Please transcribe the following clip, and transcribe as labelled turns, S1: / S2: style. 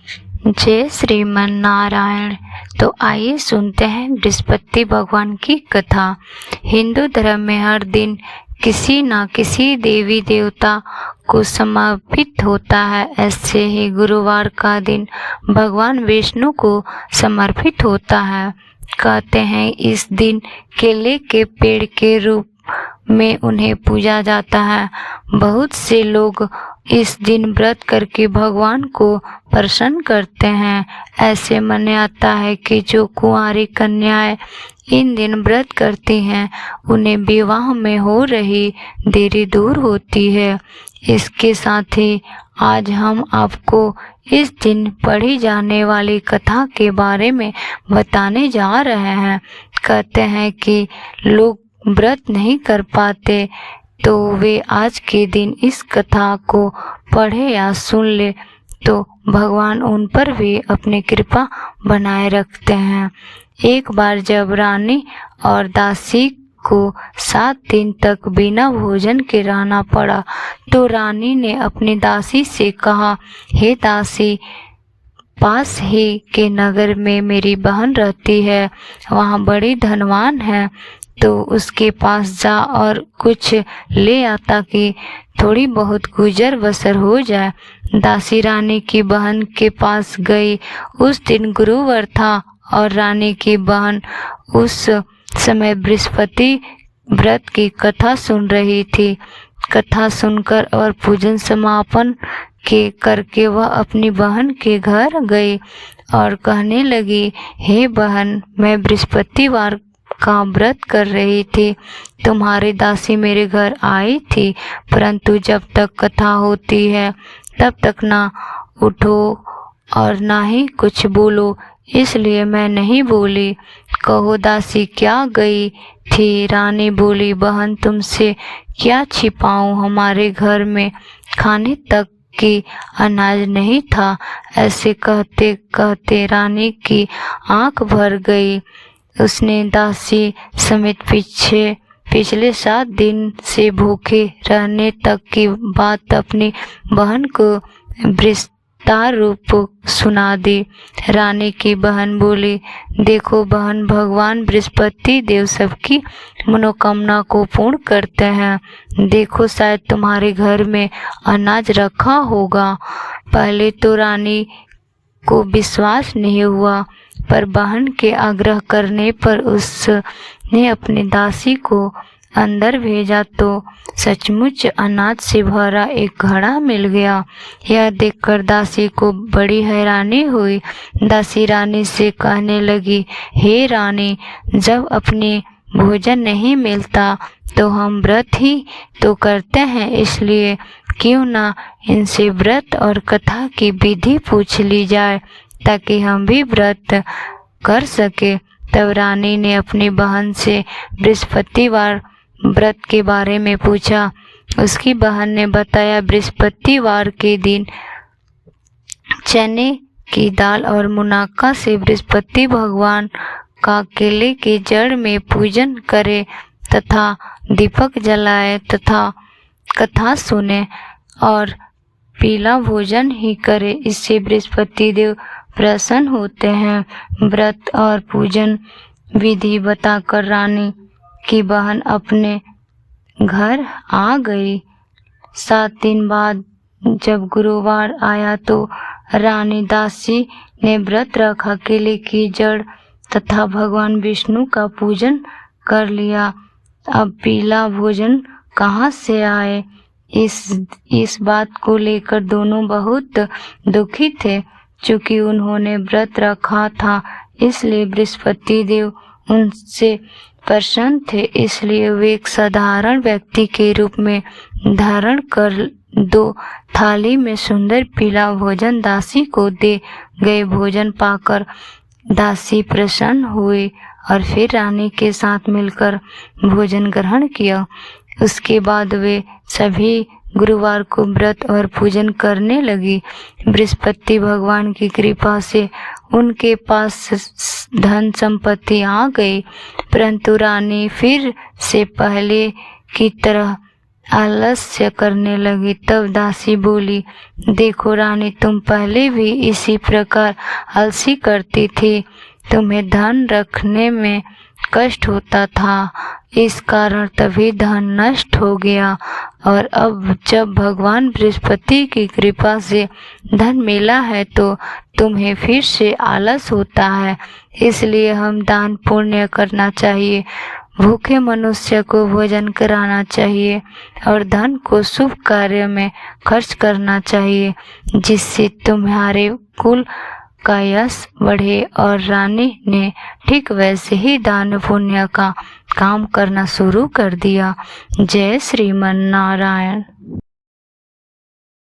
S1: जय श्रीमन नारायण। तो आइए सुनते हैं बृहस्पति भगवान की कथा। हिंदू धर्म में हर दिन किसी न किसी देवी देवता को समर्पित होता है। ऐसे ही गुरुवार का दिन भगवान विष्णु को समर्पित होता है। कहते हैं इस दिन केले के पेड़ के रूप में उन्हें पूजा जाता है। बहुत से लोग इस दिन व्रत करके भगवान को प्रसन्न करते हैं। ऐसे माना जाता है कि जो कुंवारी कन्याएं इन दिन व्रत करती हैं उन्हें विवाह में हो रही देरी दूर होती है। इसके साथ ही आज हम आपको इस दिन पढ़ी जाने वाली कथा के बारे में बताने जा रहे हैं। कहते हैं कि लोग व्रत नहीं कर पाते तो वे आज के दिन इस कथा को पढ़े या सुन ले तो भगवान उन पर भी अपनी कृपा बनाए रखते हैं। एक बार जब रानी और दासी को 7 दिन तक बिना भोजन के रहना पड़ा तो रानी ने अपनी दासी से कहा, हे दासी, पास ही के नगर में मेरी बहन रहती है, वहाँ बड़ी धनवान है, तो उसके पास जा और कुछ ले आता कि थोड़ी बहुत गुजर बसर हो जाए। दासी रानी की बहन के पास गई। उस दिन गुरुवार था और रानी की बहन उस समय बृहस्पति व्रत की कथा सुन रही थी। कथा सुनकर और पूजन समापन के करके वह अपनी बहन के घर गई और कहने लगी, हे बहन, मैं बृहस्पतिवार का व्रत कर रही थी। तुम्हारी दासी मेरे घर आई थी, परंतु जब तक कथा होती है तब तक ना उठो और ना ही कुछ बोलो, इसलिए मैं नहीं बोली। कहो दासी क्या गई थी? रानी बोली, बहन, तुमसे क्या छिपाऊं, हमारे घर में खाने तक की अनाज नहीं था। ऐसे कहते कहते रानी की आंख भर गई। उसने दासी समेत पिछले 7 दिन से भूखे रहने तक की बात अपनी बहन को विस्तार रूप सुना दी। रानी की बहन बोली, देखो बहन, भगवान बृहस्पति देव सबकी मनोकामना को पूर्ण करते हैं। देखो शायद तुम्हारे घर में अनाज रखा होगा। पहले तो रानी को विश्वास नहीं हुआ, पर बहन के आग्रह करने पर उसने अपनी दासी को अंदर भेजा तो सचमुच अनाज से भरा एक घड़ा मिल गया। यह देखकर दासी को बड़ी हैरानी हुई। दासी रानी से कहने लगी, हे रानी, जब अपने भोजन नहीं मिलता तो हम व्रत ही तो करते हैं, इसलिए क्यों ना इनसे व्रत और कथा की विधि पूछ ली जाए ताकि हम भी व्रत कर सके। तब रानी ने अपनी बहन से बृहस्पतिवार व्रत के बारे में पूछा। उसकी बहन ने बताया, बृहस्पतिवार के दिन चने की दाल और मुनक्का से बृहस्पति भगवान का केले के जड़ में पूजन करे तथा दीपक जलाए तथा कथा सुने और पीला भोजन ही करे, इससे बृहस्पति देव प्रसन्न होते हैं। व्रत और पूजन विधि बताकर रानी की बहन अपने घर आ गई। 7 दिन बाद जब गुरुवार आया तो रानी दासी ने व्रत रखा, केले की जड़ तथा भगवान विष्णु का पूजन कर लिया। अब पीला भोजन कहाँ से आए, इस बात को लेकर दोनों बहुत दुखी थे। चूँकि उन्होंने व्रत रखा था इसलिए बृहस्पति देव उनसे प्रसन्न थे, इसलिए वे एक साधारण व्यक्ति के रूप में धारण कर 2 थाली में सुंदर पीला भोजन दासी को दे गए। भोजन पाकर दासी प्रसन्न हुई और फिर रानी के साथ मिलकर भोजन ग्रहण किया। उसके बाद वे सभी गुरुवार को व्रत और पूजन करने लगी। बृहस्पति भगवान की कृपा से उनके पास धन संपत्ति आ गई, परंतु रानी फिर से पहले की तरह आलस्य करने लगी। तब दासी बोली, देखो रानी, तुम पहले भी इसी प्रकार आलसी करती थी। तुम्हें धन रखने में कष्ट होता था, इस कारण तभी धन नष्ट हो गया। और अब जब भगवान बृहस्पति की कृपा से धन मिला है तो तुम्हें फिर से आलस होता है। इसलिए हम दान पुण्य करना चाहिए, भूखे मनुष्य को भोजन कराना चाहिए और धन को शुभ कार्य में खर्च करना चाहिए, जिससे तुम्हारे कुल का यश बढ़े। और रानी ने ठीक वैसे ही दान पुण्य का काम करना शुरू कर दिया। जय श्रीमन नारायण।